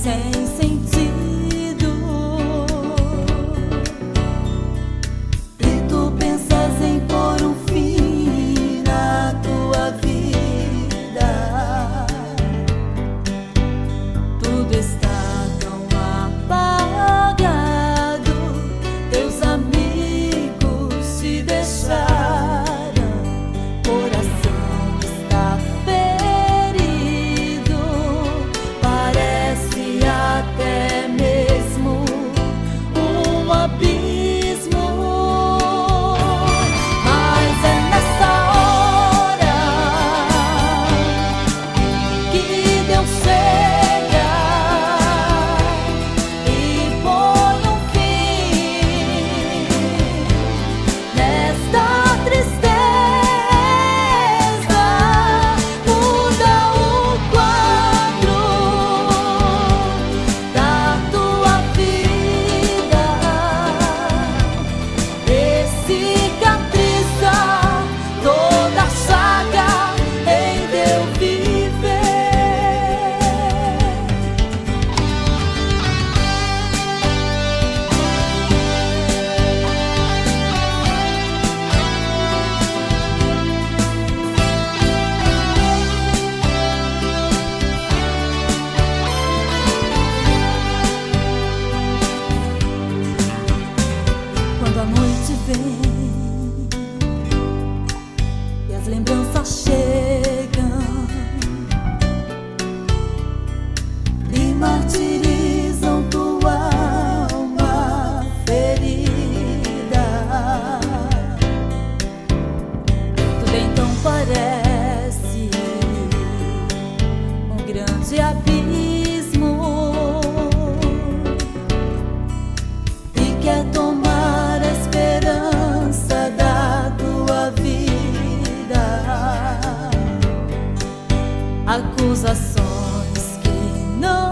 sem sentido. E tu pensas em pôr um fim na tua vida. Tudo está tão apagado, teus amigos te deixaram, coração está ferido, parece até mesmo um abismo. Mas é nessa hora que Deus chega e põe um fim nesta tristeza, muda o quadro da tua vida e cicatriza toda a chaga em teu viver. Quando a noite vem e as lembranças chegam e martirizam tua alma ferida, tudo então parece um grande abismo e quer tomar a esperança da tua vida. Acusações que não